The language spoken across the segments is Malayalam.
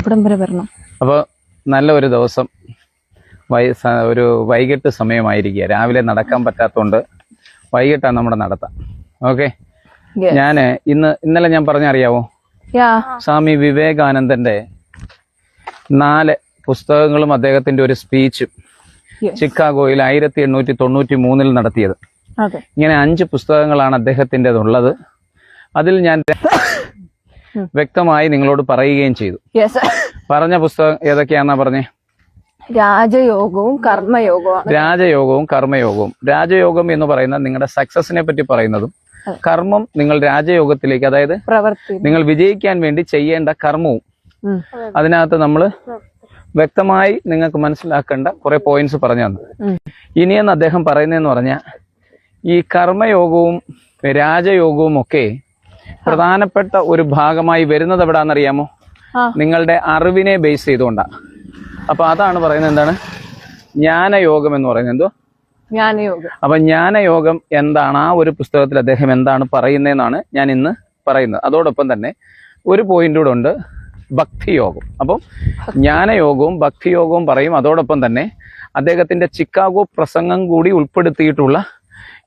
ഇവിടം വരെ വരണം. അപ്പോൾ നല്ല ഒരു ദിവസം ഒരു വൈകിട്ട് സമയമായിരിക്കുക. രാവിലെ നടക്കാൻ പറ്റാത്തതുകൊണ്ട് വൈകിട്ടാണ് നമ്മുടെ നടത്തം. ഓക്കെ, ഞാൻ ഇന്നലെ ഞാൻ പറഞ്ഞറിയാവോ, സ്വാമി വിവേകാനന്ദന്റെ 4 പുസ്തകങ്ങളും അദ്ദേഹത്തിന്റെ ഒരു സ്പീച്ചും ചിക്കാഗോയിൽ 1893 നടത്തിയത്. ഇങ്ങനെ 5 പുസ്തകങ്ങളാണ് അദ്ദേഹത്തിൻ്റെതുള്ളത്. അതിൽ ഞാൻ വ്യക്തമായി നിങ്ങളോട് പറയുകയും ചെയ്തു. പറഞ്ഞ പുസ്തകം ഏതൊക്കെയാണെന്നാ പറഞ്ഞേ? രാജയോഗവും കർമ്മയോഗവും. രാജയോഗവും കർമ്മയോഗവും. രാജയോഗം എന്ന് പറയുന്നത് നിങ്ങളുടെ സക്സസിനെ പറ്റി പറയുന്നതും, കർമ്മം നിങ്ങൾ രാജയോഗത്തിലേക്ക്, അതായത് നിങ്ങൾ വിജയിക്കാൻ വേണ്ടി ചെയ്യേണ്ട കർമ്മവും. അതിനകത്ത് നമ്മൾ വ്യക്തമായി നിങ്ങൾക്ക് മനസ്സിലാക്കേണ്ട കുറെ പോയിന്റ്സ് പറഞ്ഞു തന്നു. ഇനിയെന്ന് അദ്ദേഹം പറയുന്നതെന്ന് പറഞ്ഞാൽ ഈ കർമ്മയോഗവും രാജയോഗവും ഒക്കെ പ്രധാനപ്പെട്ട ഒരു ഭാഗമായി വരുന്നത് എവിടാന്നറിയാമോ? നിങ്ങളുടെ അറിവിനെ ബേസ് ചെയ്തുകൊണ്ടാണ്. അപ്പൊ അതാണ് പറയുന്നത്. എന്താണ് ജ്ഞാനയോഗം എന്ന് പറയുന്നത്? എന്തോ ജ്ഞാനയോഗം. അപ്പൊ ജ്ഞാനയോഗം എന്താണ്? ആ ഒരു പുസ്തകത്തിൽ അദ്ദേഹം എന്താണ് പറയുന്നതെന്നാണ് ഞാൻ ഇന്ന് പറയുന്നത്. അതോടൊപ്പം തന്നെ ഒരു പോയിന്റ് കൂടെ ഉണ്ട്, ഭക്തിയോഗം. അപ്പം ജ്ഞാനയോഗവും ഭക്തിയോഗവും പറയും. അതോടൊപ്പം തന്നെ അദ്ദേഹത്തിന്റെ ചിക്കാഗോ പ്രസംഗം കൂടി ഉൾപ്പെടുത്തിയിട്ടുള്ള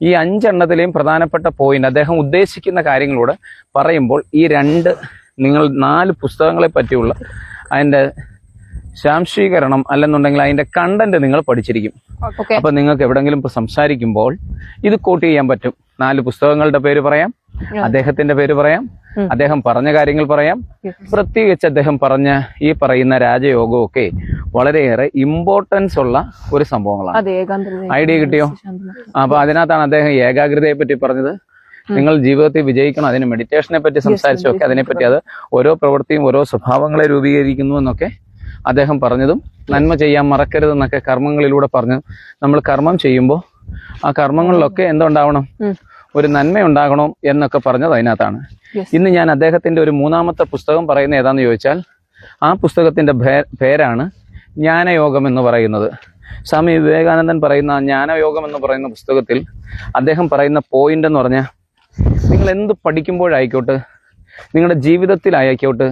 ഈ 5 എണ്ണത്തിലെയും പ്രധാനപ്പെട്ട പോയിന്റ് അദ്ദേഹം ഉദ്ദേശിക്കുന്ന കാര്യങ്ങളോട് പറയുമ്പോൾ ഈ നിങ്ങൾ 4 പുസ്തകങ്ങളെ പറ്റിയുള്ള അതിന്റെ ശാംശീകരണം അല്ലെന്നുണ്ടെങ്കിൽ അതിന്റെ കണ്ടന്റ് നിങ്ങൾ പഠിച്ചിരിക്കും. അപ്പൊ നിങ്ങൾക്ക് എവിടെങ്കിലും സംസാരിക്കുമ്പോൾ ഇത് കോട്ട് ചെയ്യാൻ പറ്റും. 4 പുസ്തകങ്ങളുടെ പേര് പറയാം, അദ്ദേഹത്തിന്റെ പേര് പറയാം, അദ്ദേഹം പറഞ്ഞ കാര്യങ്ങൾ പറയാം. പ്രത്യേകിച്ച് അദ്ദേഹം പറഞ്ഞ ഈ പറയുന്ന രാജയോഗവും ഒക്കെ വളരെയേറെ ഇമ്പോർട്ടൻസ് ഉള്ള ഒരു സംഭവങ്ങളാണ്. ഐഡിയ കിട്ടിയോ? അപ്പൊ അതിനകത്താണ് അദ്ദേഹം ഏകാഗ്രതയെ പറ്റി പറഞ്ഞത്. നിങ്ങൾ ജീവിതത്തിൽ വിജയിക്കണം, അതിന് മെഡിറ്റേഷനെ പറ്റി സംസാരിച്ചു. ഒക്കെ അതിനെപ്പറ്റി അത് ഓരോ പ്രവൃത്തിയും ഓരോ സ്വഭാവങ്ങളെ രൂപീകരിക്കുന്നു എന്നൊക്കെ അദ്ദേഹം പറഞ്ഞതും, നന്മ ചെയ്യാൻ മറക്കരുതെന്നൊക്കെ കർമ്മങ്ങളിലൂടെ പറഞ്ഞു. നമ്മൾ കർമ്മം ചെയ്യുമ്പോൾ ആ കർമ്മങ്ങളിലൊക്കെ എന്തുണ്ടാവണം? ഒരു നന്മ ഉണ്ടാകണം എന്നൊക്കെ പറഞ്ഞത് അതിനകത്താണ്. ഇന്ന് ഞാൻ അദ്ദേഹത്തിന്റെ ഒരു 3ാമത്തെ പുസ്തകം പറയുന്ന ഏതാന്ന് ചോദിച്ചാൽ ആ പുസ്തകത്തിന്റെ പേരാണ് ജ്ഞാനയോഗം എന്ന് പറയുന്നത്. സ്വാമി വിവേകാനന്ദൻ പറയുന്ന ജ്ഞാനയോഗം എന്ന് പറയുന്ന പുസ്തകത്തിൽ അദ്ദേഹം പറയുന്ന പോയിന്റ് എന്ന് പറഞ്ഞാൽ, നിങ്ങൾ എന്ത് പഠിക്കുമ്പോഴായിക്കോട്ടെ, നിങ്ങളുടെ ജീവിതത്തിലായിക്കോട്ടെ,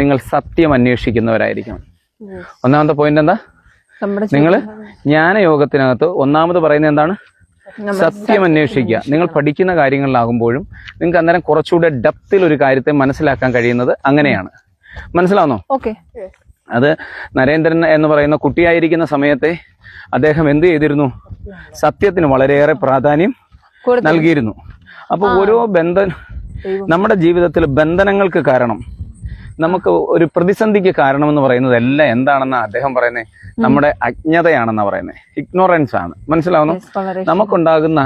നിങ്ങൾ സത്യം അന്വേഷിക്കുന്നവരായിരിക്കണം. 1ാമത്തെ പോയിന്റ് എന്താ? നിങ്ങൾ ജ്ഞാനയോഗത്തിനകത്ത് 1ാമത് പറയുന്നത് എന്താണ്? സത്യം അന്വേഷിക്കുക. നിങ്ങൾ പഠിക്കുന്ന കാര്യങ്ങളിലാകുമ്പോഴും നിങ്ങൾക്ക് അന്നേരം കുറച്ചുകൂടെ ഡെപ്തിൽ ഒരു കാര്യത്തെ മനസ്സിലാക്കാൻ കഴിയുന്നത് അങ്ങനെയാണ്. മനസ്സിലാവുന്നോ? അത് നരേന്ദ്രൻ എന്ന് പറയുന്ന കുട്ടിയായിരിക്കുന്ന സമയത്തെ അദ്ദേഹം എന്ത് ചെയ്തിരുന്നു? സത്യത്തിന് വളരെയേറെ പ്രാധാന്യം നൽകിയിരുന്നു. അപ്പൊ ഓരോ നമ്മുടെ ജീവിതത്തിൽ ബന്ധനങ്ങൾക്ക് കാരണം, നമുക്ക് ഒരു പ്രതിസന്ധിക്ക് കാരണമെന്ന് പറയുന്നത് എല്ലാം എന്താണെന്നാ അദ്ദേഹം പറയുന്നത്? നമ്മുടെ അജ്ഞതയാണെന്നാ പറയുന്നത്. ഇഗ്നോറൻസ് ആണ്. മനസ്സിലാവുന്നു? നമുക്കുണ്ടാകുന്ന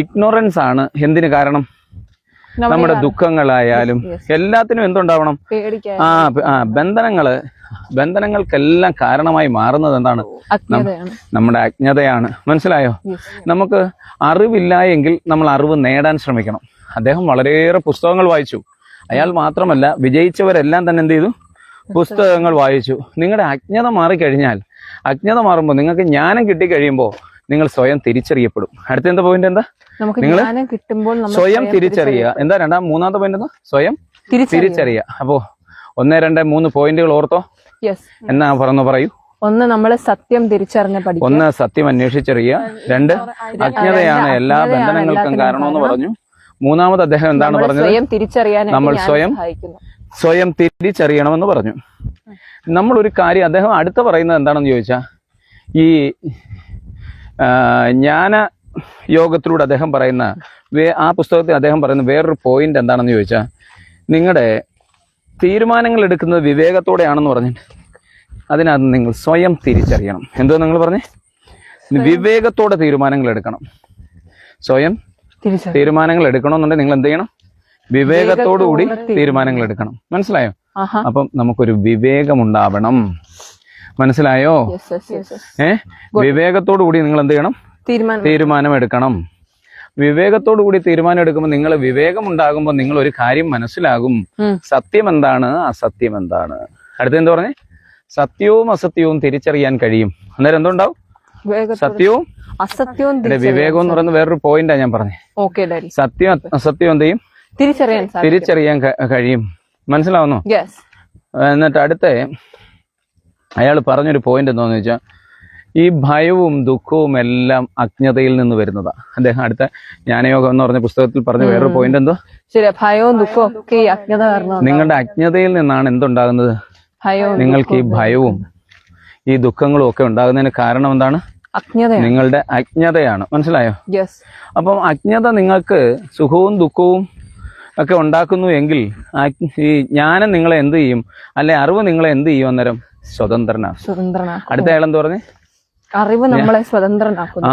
ഇഗ്നോറൻസ് ആണ് എന്തിന് കാരണം? നമ്മുടെ ദുഃഖങ്ങളായാലും എല്ലാത്തിനും എന്തുണ്ടാവണം? ബന്ധനങ്ങൾക്കെല്ലാം കാരണമായി മാറുന്നത് എന്താണ്? നമ്മുടെ അജ്ഞതയാണ്. മനസ്സിലായോ? നമുക്ക് അറിവില്ല എങ്കിൽ നമ്മൾ അറിവ് നേടാൻ ശ്രമിക്കണം. അദ്ദേഹം വളരെയേറെ പുസ്തകങ്ങൾ വായിച്ചു. അയാൾ മാത്രമല്ല, വിജയിച്ചവരെല്ലാം തന്നെ എന്ത് ചെയ്തു? പുസ്തകങ്ങൾ വായിച്ചു. നിങ്ങളുടെ അജ്ഞത മാറിക്കഴിഞ്ഞാൽ, അജ്ഞത മാറുമ്പോൾ നിങ്ങൾക്ക് ജ്ഞാനം കിട്ടിക്കഴിയുമ്പോൾ നിങ്ങൾ സ്വയം തിരിച്ചറിയപ്പെടും. അടുത്ത എന്താ പോയിന്റ്? എന്താ? നിങ്ങൾ സ്വയം തിരിച്ചറിയുക. എന്താ 3ാമത്തെ പോയിന്റ്? എന്താ? സ്വയം തിരിച്ചറിയുക. അപ്പോ 1, 2, 3 പോയിന്റുകൾ ഓർത്തോ? എന്നാ പറയൂ. 1 നമ്മള് സത്യം തിരിച്ചറിഞ്ഞ പഠിക്കുക. 1 സത്യം അന്വേഷിച്ചറിയുക. 2 അജ്ഞതയാണ് എല്ലാ ബന്ധനങ്ങൾക്കും കാരണമെന്ന് പറഞ്ഞു. 3ാമത് അദ്ദേഹം എന്താണ് പറഞ്ഞത്? നമ്മൾ സ്വയം തിരിച്ചറിയണമെന്ന് പറഞ്ഞു. നമ്മളൊരു കാര്യം അദ്ദേഹം അടുത്ത പറയുന്നത് എന്താണെന്ന് ചോദിച്ചാൽ, ഈ ജ്ഞാന യോഗത്തിലൂടെ അദ്ദേഹം പറയുന്ന ആ പുസ്തകത്തിൽ അദ്ദേഹം പറയുന്ന വേറൊരു പോയിന്റ് എന്താണെന്ന് ചോദിച്ചാൽ, നിങ്ങളുടെ തീരുമാനങ്ങൾ എടുക്കുന്നത് വിവേകത്തോടെയാണെന്ന് പറഞ്ഞിട്ട് അതിനകത്ത് നിങ്ങൾ സ്വയം തിരിച്ചറിയണം. എന്തോ നിങ്ങൾ പറഞ്ഞേ? വിവേകത്തോടെ തീരുമാനങ്ങൾ എടുക്കണം. സ്വയം തീരുമാനങ്ങൾ എടുക്കണമെന്നുണ്ടെങ്കിൽ നിങ്ങൾ എന്ത് ചെയ്യണം? വിവേകത്തോടു കൂടി തീരുമാനങ്ങൾ എടുക്കണം. മനസ്സിലായോ? അപ്പം നമുക്കൊരു വിവേകമുണ്ടാവണം. മനസ്സിലായോ? വിവേകത്തോടു കൂടി നിങ്ങൾ എന്ത് ചെയ്യണം? തീരുമാനം എടുക്കണം. വിവേകത്തോടു കൂടി തീരുമാനം എടുക്കുമ്പോൾ നിങ്ങൾ വിവേകം ഉണ്ടാകുമ്പോൾ നിങ്ങൾ ഒരു കാര്യം മനസ്സിലാകും. സത്യം എന്താണ്, അസത്യം എന്താണ്. അടുത്ത എന്താ പറഞ്ഞേ? സത്യവും അസത്യവും തിരിച്ചറിയാൻ കഴിയും. അന്നേരം എന്തുണ്ടാവും? സത്യവും അസത്യവും. വിവേകം എന്ന് പറയുന്ന വേറൊരു പോയിന്റാ ഞാൻ പറഞ്ഞത്. സത്യം അസത്യം എന്ത് ചെയ്യും? തിരിച്ചറിയാൻ കഴിയും. മനസ്സിലാവുന്നോ? എന്നിട്ട് അടുത്ത അയാൾ പറഞ്ഞൊരു പോയിന്റ് എന്താണെന്ന് വെച്ചാൽ ഈ ഭയവും ദുഃഖവും എല്ലാം അജ്ഞതയിൽ നിന്ന് വരുന്നതാ. അദ്ദേഹം അടുത്ത ജ്ഞാനയോഗം എന്ന് പറഞ്ഞ പുസ്തകത്തിൽ പറഞ്ഞ വേറൊരു പോയിന്റ് എന്തോ, ശരി, ഭയവും ദുഃഖവും ഒക്കെ ഈ അജ്ഞത കാരണം. നിങ്ങളുടെ അജ്ഞതയിൽ നിന്നാണ് എന്തുണ്ടാകുന്നത്? ഭയവും നിങ്ങൾക്ക് ഈ ഭയവും ഈ ദുഃഖങ്ങളും ഒക്കെ ഉണ്ടാകുന്നതിന് കാരണം എന്താണ്? അജ്ഞതയാണ്. നിങ്ങളുടെ അജ്ഞതയാണ്. മനസ്സിലായോ? യെസ്. അപ്പം അജ്ഞത നിങ്ങൾക്ക് സുഖവും ദുഃഖവും ഒക്കെ ഉണ്ടാക്കുന്നു എങ്കിൽ ഈ ജ്ഞാനം നിങ്ങളെ എന്ത് ചെയ്യും? അല്ലെ അറിവ് നിങ്ങളെ എന്ത് ചെയ്യും? അന്നേരം സ്വതന്ത്രനാക്കും. അടുത്ത അയാളെന്ത് പറഞ്ഞു? അറിവ് നമ്മളെ സ്വതന്ത്രനാക്കുന്നു.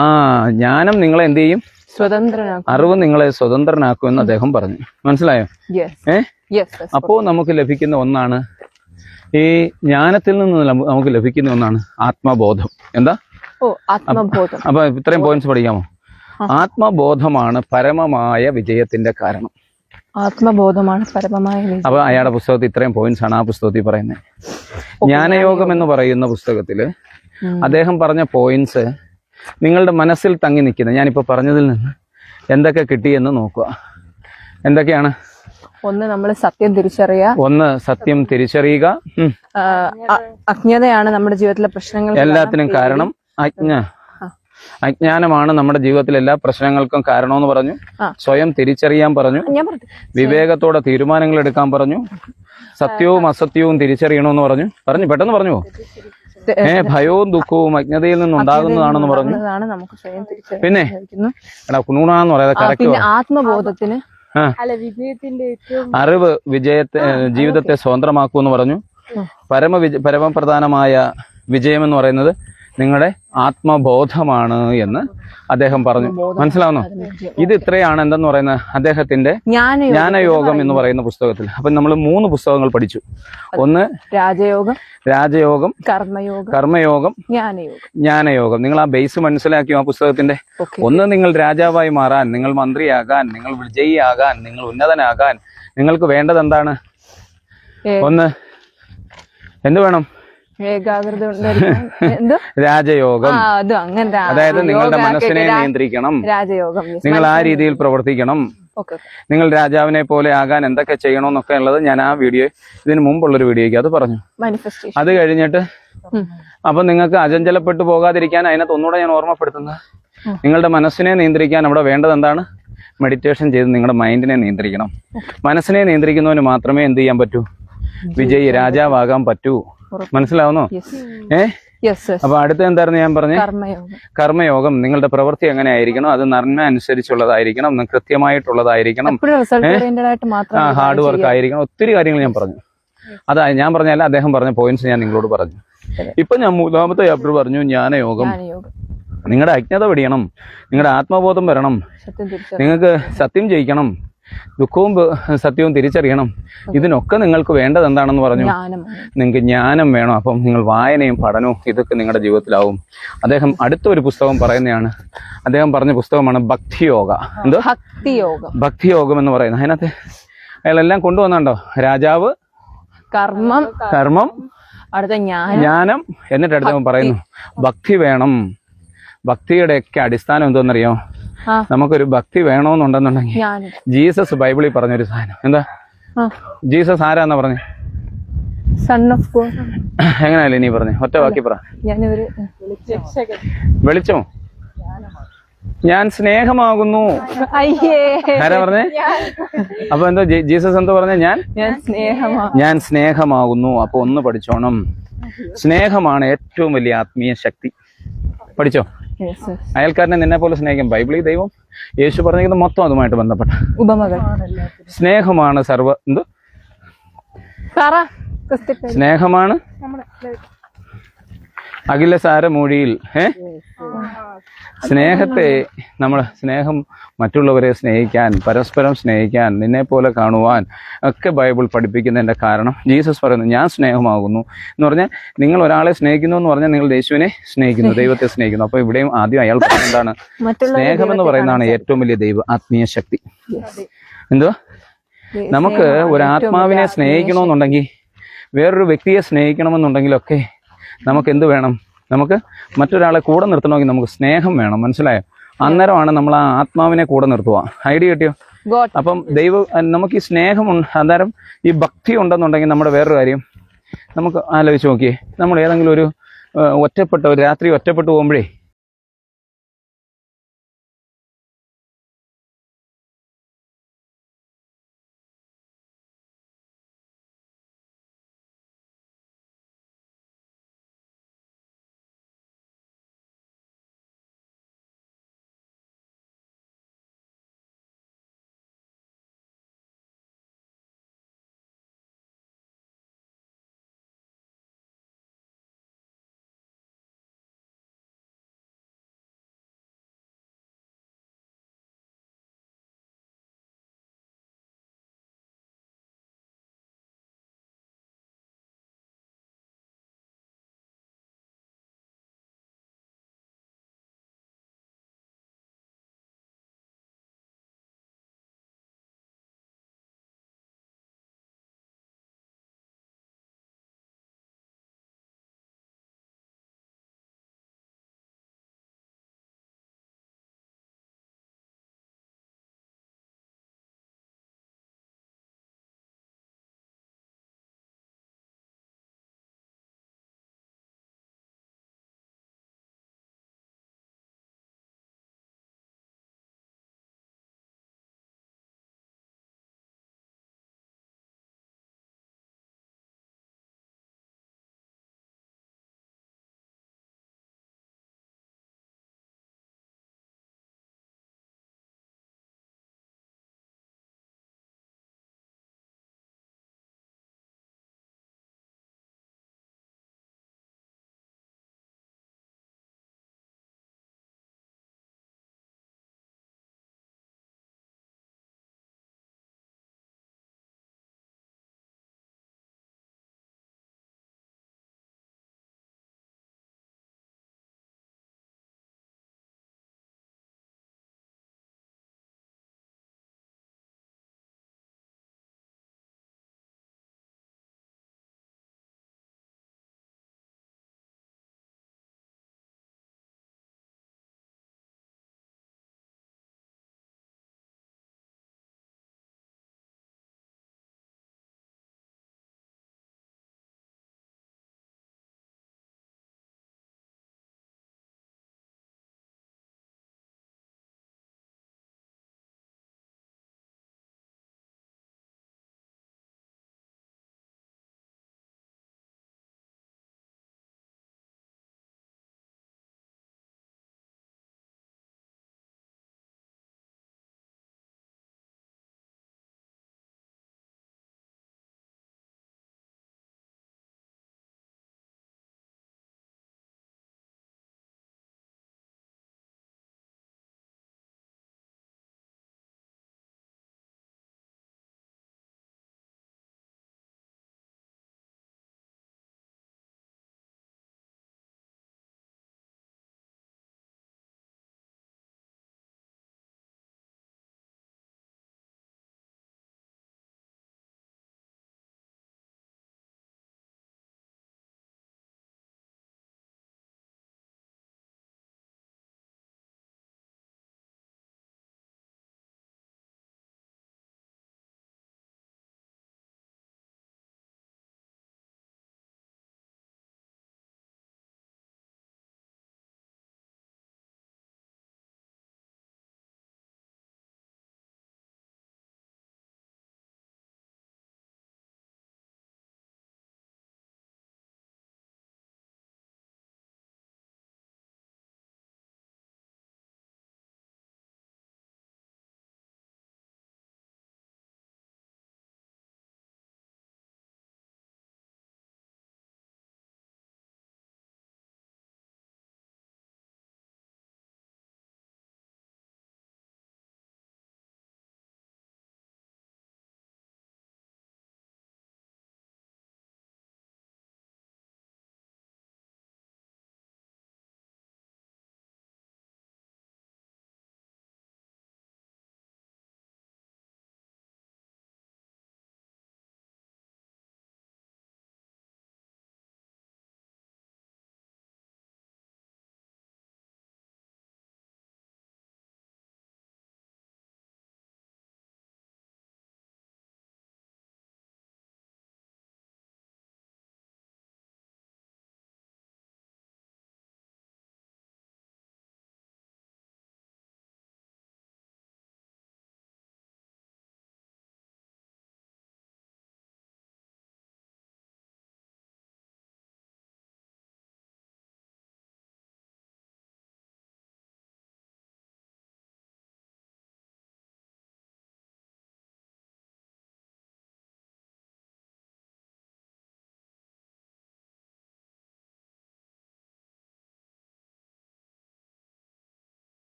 ജ്ഞാനം നിങ്ങളെ എന്ത് ചെയ്യും? സ്വതന്ത്രനാക്കും. അറിവ് നിങ്ങളെ സ്വതന്ത്രനാക്കും എന്ന് അദ്ദേഹം പറഞ്ഞു. മനസ്സിലായോ? അപ്പോ നമുക്ക് ലഭിക്കുന്ന ഒന്നാണ് ഈ ജ്ഞാനത്തിൽ നിന്ന് നമുക്ക് ലഭിക്കുന്ന ഒന്നാണ് ആത്മബോധം. എന്താ? ആത്മബോധം. അപ്പൊ ഇത്രയും പോയിന്റ്സ് പഠിക്കാമോ? ആത്മബോധമാണ് പരമമായ വിജയത്തിന്റെ കാരണം. ആത്മബോധമാണ് പരമമായ വിജയം. അപ്പൊ അയാളുടെ പുസ്തകത്തിൽ ഇത്രയും പോയിന്റ്സ് ആണ് ആ പുസ്തകത്തിൽ പറയുന്നത്. ജ്ഞാനയോഗം എന്ന് പറയുന്ന പുസ്തകത്തില് അദ്ദേഹം പറഞ്ഞ പോയിന്റ്സ് നിങ്ങളുടെ മനസ്സിൽ തങ്ങി നിൽക്കുന്നത്. ഞാനിപ്പോ പറഞ്ഞതിൽ നിന്ന് എന്തൊക്കെ കിട്ടിയെന്ന് നോക്കുക. എന്തൊക്കെയാണ്? ഒന്ന്, നമ്മൾ സത്യം തിരിച്ചറിയുക. ഒന്ന്, സത്യം തിരിച്ചറിയുക. അജ്ഞതയാണ് നമ്മുടെ ജീവിതത്തിലെ പ്രശ്നങ്ങൾ എല്ലാത്തിനും കാരണം. അജ്ഞാനമാണ് നമ്മുടെ ജീവിതത്തിലെ എല്ലാ പ്രശ്നങ്ങൾക്കും കാരണമെന്ന് പറഞ്ഞു. സ്വയം തിരിച്ചറിയാൻ പറഞ്ഞു. വിവേകത്തോടെ തീരുമാനങ്ങൾ എടുക്കാൻ പറഞ്ഞു. സത്യവും അസത്യവും തിരിച്ചറിയണമെന്ന് പറഞ്ഞു. പെട്ടെന്ന് പറഞ്ഞു. ഭയവും ദുഃഖവും അജ്ഞതയിൽ നിന്നുണ്ടാകുന്നതാണെന്ന് പറഞ്ഞു. പിന്നെ കുണൂണാന്ന് പറയാതെ കറക്റ്റ്. ആത്മബോധത്തിന് അറിവ് ജീവിതത്തെ സ്വതന്ത്രമാക്കുമെന്ന് പറഞ്ഞു. പരമപ്രധാനമായ വിജയം എന്ന് പറയുന്നത് നിങ്ങളുടെ ആത്മബോധമാണ് എന്ന് അദ്ദേഹം പറഞ്ഞു. മനസ്സിലാവുന്നോ? ഇത് ഇത്രയാണ് എന്തെന്ന് പറയുന്നത് അദ്ദേഹത്തിന്റെ ജ്ഞാനയോഗം എന്ന് പറയുന്ന പുസ്തകത്തിൽ. അപ്പൊ നമ്മൾ 3 പുസ്തകങ്ങൾ പഠിച്ചു. ഒന്ന് രാജയോഗം, കർമ്മയോഗം, ജ്ഞാനയോഗം. നിങ്ങൾ ആ ബേസ് മനസ്സിലാക്കിയോ ആ പുസ്തകത്തിന്റെ? ഒന്ന്, നിങ്ങൾ രാജാവായി മാറാൻ, നിങ്ങൾ മന്ത്രിയാകാൻ, നിങ്ങൾ വിജയിയാകാൻ, നിങ്ങൾ ഉന്നതനാകാൻ നിങ്ങൾക്ക് വേണ്ടത് എന്താണ്? ഒന്ന്, എന്ത് വേണം? രാജയോഗം. അതായത് നിങ്ങളുടെ മനസ്സിനെ നിയന്ത്രിക്കണം. നിങ്ങൾ ആ രീതിയിൽ പ്രവർത്തിക്കണം. നിങ്ങൾ രാജാവിനെ പോലെ ആകാൻ എന്തൊക്കെ ചെയ്യണമെന്നൊക്കെ ഉള്ളത് ഞാൻ ആ വീഡിയോ, ഇതിന് മുമ്പുള്ളൊരു വീഡിയോയ്ക്ക് അത് പറഞ്ഞു. അത് കഴിഞ്ഞിട്ട് അപ്പൊ നിങ്ങൾക്ക് അചഞ്ചലപ്പെട്ടു പോകാതിരിക്കാൻ അതിനകത്ത് ഒന്നുകൂടെ ഞാൻ ഓർമ്മപ്പെടുത്തുന്നത്, നിങ്ങളുടെ മനസ്സിനെ നിയന്ത്രിക്കാൻ അവിടെ വേണ്ടത് എന്താണ്? മെഡിറ്റേഷൻ ചെയ്ത് നിങ്ങളുടെ മൈൻഡിനെ നിയന്ത്രിക്കണം. മനസ്സിനെ നിയന്ത്രിക്കുന്നവന് മാത്രമേ എന്ത് ചെയ്യാൻ പറ്റൂ? വിജയി, രാജാവാകാൻ പറ്റൂ. മനസ്സിലാവുന്നോ? അപ്പൊ അടുത്ത എന്തായിരുന്നു ഞാൻ പറഞ്ഞ? കർമ്മയോഗം. നിങ്ങളുടെ പ്രവൃത്തി എങ്ങനെ ആയിരിക്കണം? അത് നന്മ അനുസരിച്ചുള്ളതായിരിക്കണം, കൃത്യമായിട്ടുള്ളതായിരിക്കണം, ഹാർഡ് വർക്ക് ആയിരിക്കണം. ഒത്തിരി കാര്യങ്ങൾ ഞാൻ പറഞ്ഞു. അതാ ഞാൻ പറഞ്ഞല്ല, അദ്ദേഹം പറഞ്ഞ പോയിന്റ്സ് ഞാൻ നിങ്ങളോട് പറഞ്ഞു. ഇപ്പൊ ഞാൻ 3ാമത്തെ ചാപ്റ്റർ പറഞ്ഞു, ജ്ഞാനയോഗം. നിങ്ങളുടെ അജ്ഞത വെടിയണം, നിങ്ങളുടെ ആത്മബോധം വരണം, നിങ്ങൾക്ക് സത്യം ജയിക്കണം, ദുഃഖവും സത്യവും തിരിച്ചറിയണം. ഇതിനൊക്കെ നിങ്ങൾക്ക് വേണ്ടത് എന്താണെന്ന് പറഞ്ഞു? നിങ്ങൾക്ക് ജ്ഞാനം വേണം. അപ്പം നിങ്ങൾ വായനയും പഠനവും ഇതൊക്കെ നിങ്ങളുടെ ജീവിതത്തിലാവും. അദ്ദേഹം അടുത്തൊരു പുസ്തകം പറയുന്നതാണ്. അദ്ദേഹം പറഞ്ഞ പുസ്തകമാണ് ഭക്തിയോഗ. എന്തോ? ഭക്തിയോഗം എന്ന് പറയുന്നത്. അതിനകത്ത് അയാളെല്ലാം കൊണ്ടുവന്നുണ്ടോ? രാജാവ്, കർമ്മം, ജ്ഞാനം, എന്നിട്ട് അടുത്തവൻ പറയുന്നു ഭക്തി വേണം. ഭക്തിയുടെയൊക്കെ അടിസ്ഥാനം എന്തോന്നറിയോ? നമുക്കൊരു ഭക്തി വേണമെന്നുണ്ടെന്നുണ്ടെങ്കിൽ ജീസസ് ബൈബിളിൽ പറഞ്ഞൊരു സാധനം. എന്താ? ജീസസ് ആരാന്നാ പറഞ്ഞേ? Son of God. എങ്ങനെയല്ലേ നീ പറഞ്ഞേ? ഒറ്റ വാക്കി പറ. വെളിച്ചമോ? ഞാൻ സ്നേഹമാകുന്നു. ആരാ പറഞ്ഞേ? അപ്പൊ എന്തോ ജീസസ് എന്തോ പറഞ്ഞേ? ഞാൻ സ്നേഹമാകുന്നു. അപ്പൊ ഒന്ന് പഠിച്ചോണം, സ്നേഹമാണ് ഏറ്റവും വലിയ ആത്മീയ ശക്തി. പഠിച്ചോ? അയൽക്കാരനെ നിന്നെ പോലെ സ്നേഹിക്കും. ബൈബിളിൽ ദൈവം യേശു പറഞ്ഞിരിക്കുന്നത് മൊത്തം അതുമായിട്ട് ബന്ധപ്പെട്ട ഉപമകൾ. സ്നേഹമാണ് സ്നേഹമാണ് അഖിലസാര മൊഴിയിൽ. സ്നേഹം മറ്റുള്ളവരെ സ്നേഹിക്കാൻ, പരസ്പരം സ്നേഹിക്കാൻ, നിന്നെ പോലെ കാണുവാൻ ഒക്കെ ബൈബിൾ പഠിപ്പിക്കുന്നതിന്റെ കാരണം ജീസസ് പറയുന്നു ഞാൻ സ്നേഹമാകുന്നു എന്ന് പറഞ്ഞാൽ, നിങ്ങൾ ഒരാളെ സ്നേഹിക്കുന്നു എന്ന് പറഞ്ഞാൽ നിങ്ങൾ യേശുവിനെ സ്നേഹിക്കുന്നു, ദൈവത്തെ സ്നേഹിക്കുന്നു. അപ്പൊ ഇവിടെയും ആദ്യം അയാൾ പറയുന്നത് എന്താണ്? സ്നേഹം എന്ന് പറയുന്നതാണ് ഏറ്റവും വലിയ ആത്മീയ ശക്തി. എന്തുവാ? നമുക്ക് ഒരു ആത്മാവിനെ സ്നേഹിക്കണമെന്നുണ്ടെങ്കിൽ, വേറൊരു വ്യക്തിയെ സ്നേഹിക്കണമെന്നുണ്ടെങ്കിലൊക്കെ നമുക്ക് എന്ത് വേണം? നമുക്ക് മറ്റൊരാളെ കൂടെ നിർത്തണമെങ്കിൽ നമുക്ക് സ്നേഹം വേണം. മനസ്സിലായോ? അന്നേരമാണ് നമ്മൾ ആ ആത്മാവിനെ കൂടെ നിർത്തുക. ഐഡിയ കിട്ടിയോ? അപ്പം നമുക്ക് ഈ സ്നേഹം അന്നേരം ഈ ഭക്തി ഉണ്ടെന്നുണ്ടെങ്കിൽ നമ്മുടെ വേറൊരു കാര്യം, നമുക്ക് ആലോചിച്ച് നോക്കിയേ, നമ്മൾ ഏതെങ്കിലും ഒരു ഒറ്റപ്പെട്ട ഒരു രാത്രി ഒറ്റപ്പെട്ടു പോകുമ്പോഴേ